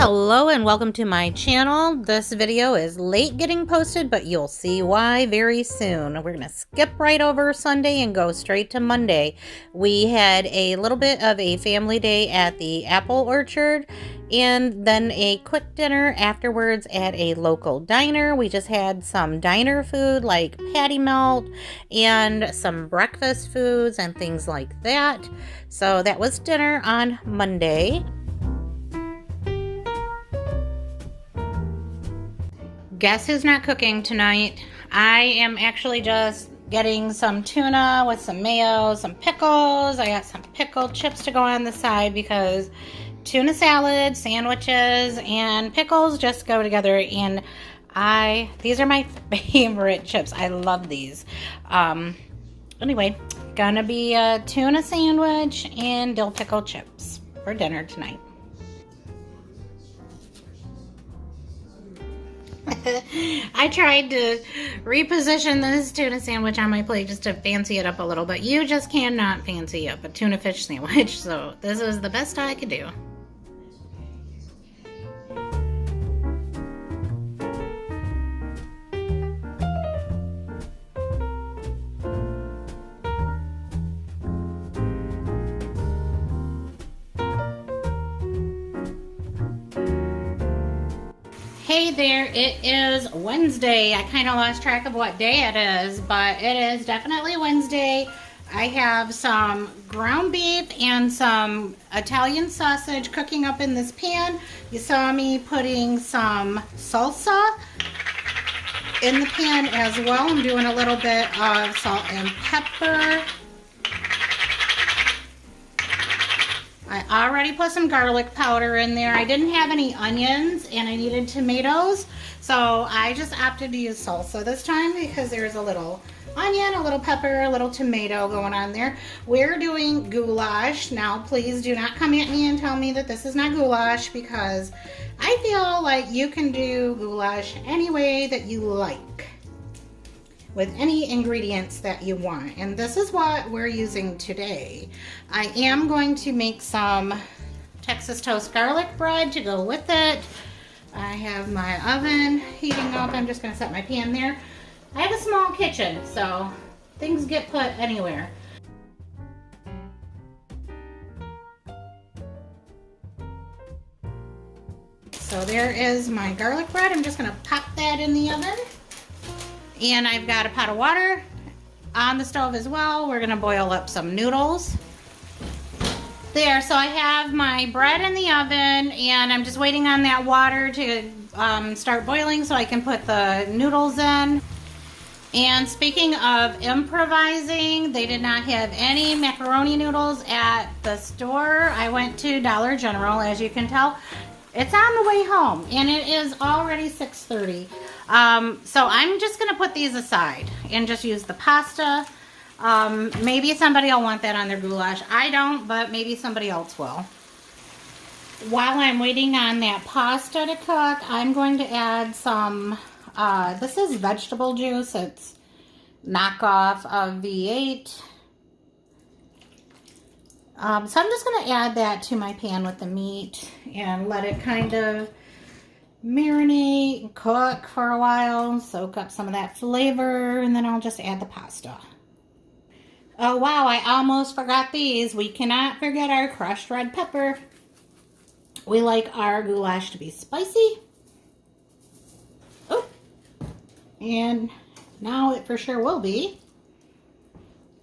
Hello and welcome to my channel. This video is late getting posted, but you'll see why very soon. We're gonna skip right over Sunday and go straight to Monday. We had a little bit of a family day at the apple orchard and then a quick dinner afterwards at a local diner. We just had some diner food like patty melt and some breakfast foods and things like that. So that was dinner on Monday. Guess who's not cooking tonight? I am actually just getting some tuna with some mayo, some pickles. I got some pickled chips to go on the side because tuna salad, sandwiches, and pickles just go together. And these are my favorite chips. I love these. Anyway, gonna be a tuna sandwich and dill pickle chips for dinner tonight. I tried to reposition this tuna sandwich on my plate just to fancy it up a little, but you just cannot fancy up a tuna fish sandwich, so this is the best I could do. Hey there, it is Wednesday. I kind of lost track of what day it is, but it is definitely Wednesday. I have some ground beef and some Italian sausage cooking up in this pan. You saw me putting some salsa in the pan as well. I'm doing a little bit of salt and pepper. I already put some garlic powder in there. I didn't have any onions and I needed tomatoes, so I just opted to use salsa this time because there's a little onion, a little pepper, a little tomato going on there. We're doing goulash. Now, please do not come at me and tell me that this is not goulash, because I feel like you can do goulash any way that you like, with any ingredients that you want. And this is what we're using today. I am going to make some Texas toast garlic bread to go with it. I have my oven heating up. I'm just gonna set my pan there. I have a small kitchen, so things get put anywhere. So there is my garlic bread. I'm just gonna pop that in the oven. And I've got a pot of water on the stove as well. We're gonna boil up some noodles. There, so I have my bread in the oven and I'm just waiting on that water to start boiling so I can put the noodles in. And speaking of improvising, they did not have any macaroni noodles at the store. I went to Dollar General, as you can tell. It's on the way home and it is already 6:30. So I'm just gonna put these aside and just use the pasta. Maybe somebody will want that on their goulash. I don't, but maybe somebody else will. While I'm waiting on that pasta to cook, I'm going to add some, this is vegetable juice. It's knockoff of V8. So I'm just going to add that to my pan with the meat and let it kind of marinate and cook for a while, soak up some of that flavor, and then I'll just add the pasta. Oh wow, I almost forgot these. We cannot forget our crushed red pepper. We like our goulash to be spicy. Oh, and now it for sure will be.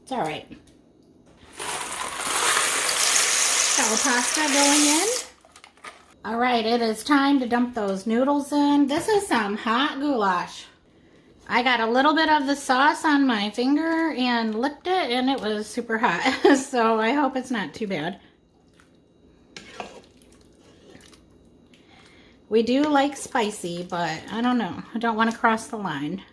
It's all right. Pasta going in. All right, it is time to dump those noodles in. This is some hot goulash. I got a little bit of the sauce on my finger and licked it and it was super hot. So I hope it's not too bad. We do like spicy, but I don't know. I don't want to cross the line.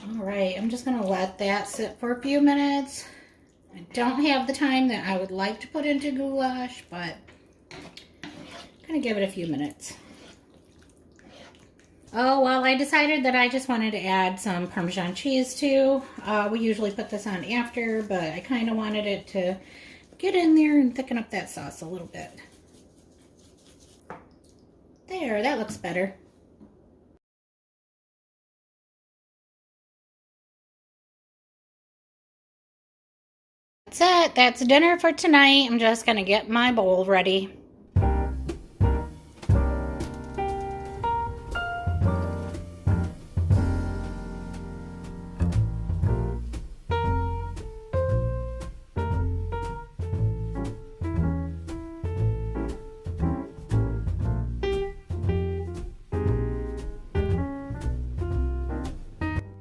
All right, I'm just gonna let that sit for a few minutes. I don't have the time that I would like to put into goulash, but I'm gonna give it a few minutes. Oh, well, I decided that I just wanted to add some Parmesan cheese too. We usually put this on after, but I kind of wanted it to get in there and thicken up that sauce a little bit. There, that looks better. That's it. That's dinner for tonight. I'm just going to get my bowl ready.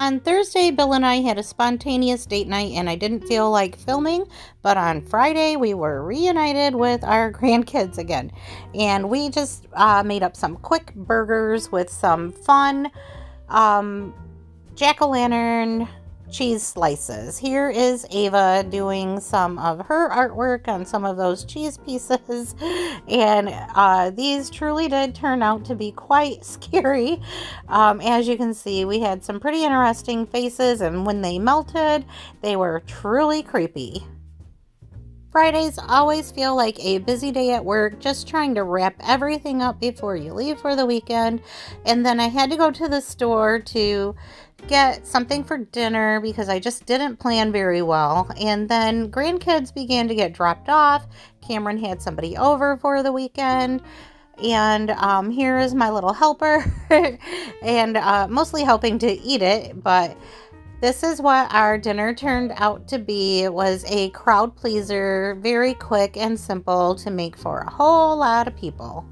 On Thursday, Bill and I had a spontaneous date night and I didn't feel like filming, but on Friday we were reunited with our grandkids again. And we just made up some quick burgers with some fun jack-o'-lantern cheese slices. Here is Ava doing some of her artwork on some of those cheese pieces, and these truly did turn out to be quite scary. As you can see, we had some pretty interesting faces, and when they melted, they were truly creepy. Fridays always feel like a busy day at work, just trying to wrap everything up before you leave for the weekend. And then I had to go to the store to get something for dinner because I just didn't plan very well. And then grandkids began to get dropped off. Cameron had somebody over for the weekend. And here is my little helper and mostly helping to eat it, but this is what our dinner turned out to be. It was a crowd pleaser, very quick and simple to make for a whole lot of people.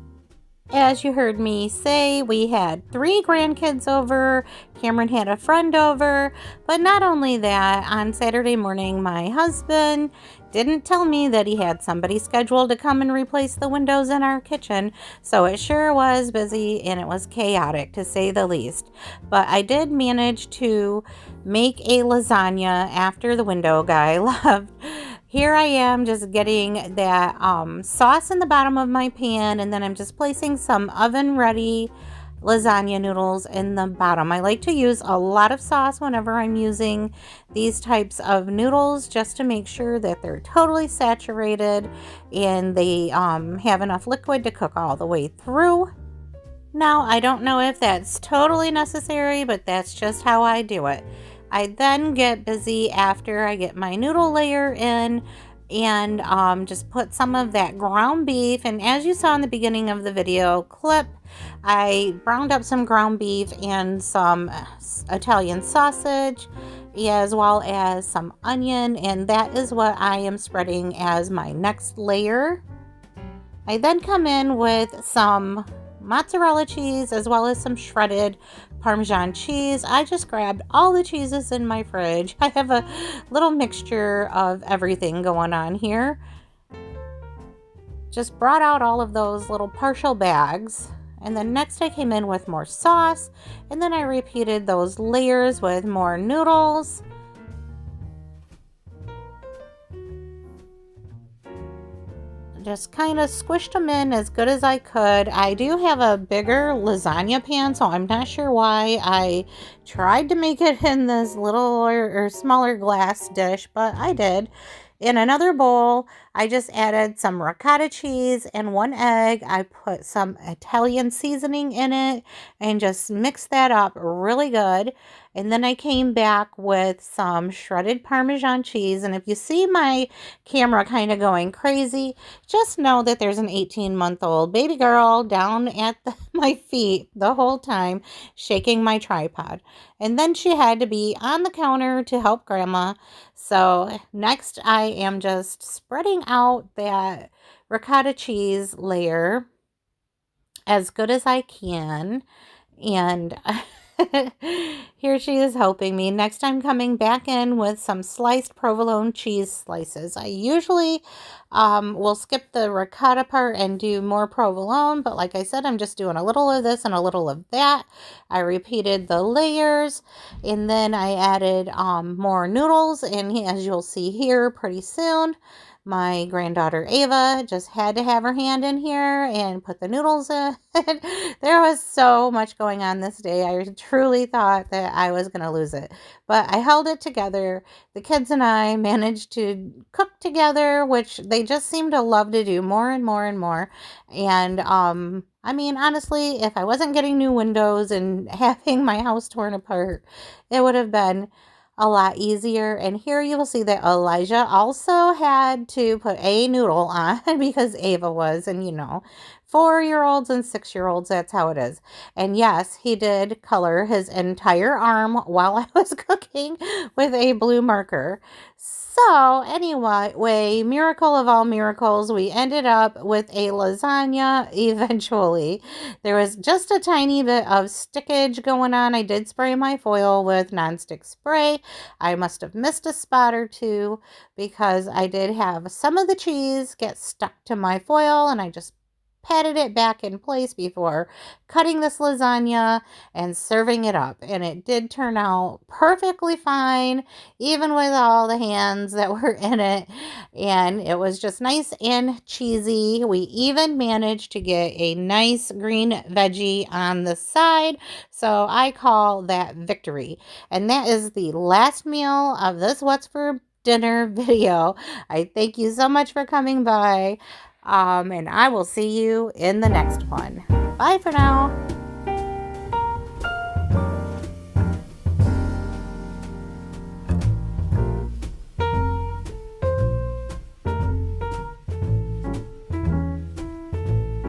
As you heard me say, we had 3 grandkids over. Cameron had a friend over. But not only that, on Saturday morning, my husband didn't tell me that he had somebody scheduled to come and replace the windows in our kitchen. So it sure was busy and it was chaotic, to say the least. But I did manage to make a lasagna after the window guy left. Here I am just getting that sauce in the bottom of my pan, and then I'm just placing some oven ready lasagna noodles in the bottom. I like to use a lot of sauce whenever I'm using these types of noodles, just to make sure that they're totally saturated and they have enough liquid to cook all the way through. Now, I don't know if that's totally necessary, but that's just how I do it. I then get busy after I get my noodle layer in and just put some of that ground beef. And as you saw in the beginning of the video clip, I browned up some ground beef and some Italian sausage, as well as some onion. And that is what I am spreading as my next layer. I then come in with some mozzarella cheese as well as some shredded Parmesan cheese. I just grabbed all the cheeses in my fridge. I have a little mixture of everything going on here. Just brought out all of those little partial bags. And then next I came in with more sauce, and then I repeated those layers with more noodles. Just kind of squished them in as good as I could. I do have a bigger lasagna pan, so I'm not sure why I tried to make it in this little or smaller glass dish, but I did. In another bowl, I just added some ricotta cheese and 1 egg. I put some Italian seasoning in it and just mixed that up really good. And then I came back with some shredded Parmesan cheese. And if you see my camera kind of going crazy, just know that there's an 18-month-old baby girl down at my feet the whole time, shaking my tripod. And then she had to be on the counter to help Grandma. So next I am just spreading out that ricotta cheese layer as good as I can. And here she is helping me. Next I'm coming back in with some sliced provolone cheese slices. I usually will skip the ricotta part and do more provolone, but like I said, I'm just doing a little of this and a little of that. I repeated the layers, and then I added more noodles, and as you'll see here pretty soon, My granddaughter Ava just had to have her hand in here and put the noodles in. There was so much going on this day. I truly thought that I was going to lose it, but I held it together. The kids and I managed to cook together, which they just seem to love to do more and more and more. And I mean, honestly, if I wasn't getting new windows and having my house torn apart, it would have been a lot easier. And here you will see that Elijah also had to put a noodle on because Ava was, and 4-year-olds and 6-year-olds, that's how it is. And yes, he did color his entire arm while I was cooking with a blue marker. So anyway, miracle of all miracles, we ended up with a lasagna eventually. There was just a tiny bit of stickage going on. I did spray my foil with nonstick spray. I must have missed a spot or two because I did have some of the cheese get stuck to my foil, and I just patted it back in place before cutting this lasagna and serving it up. And it did turn out perfectly fine, even with all the hands that were in it. And it was just nice and cheesy. We even managed to get a nice green veggie on the side. So I call that victory. And that is the last meal of this What's for Dinner video. I thank you so much for coming by. And I will see you in the next one. Bye for now.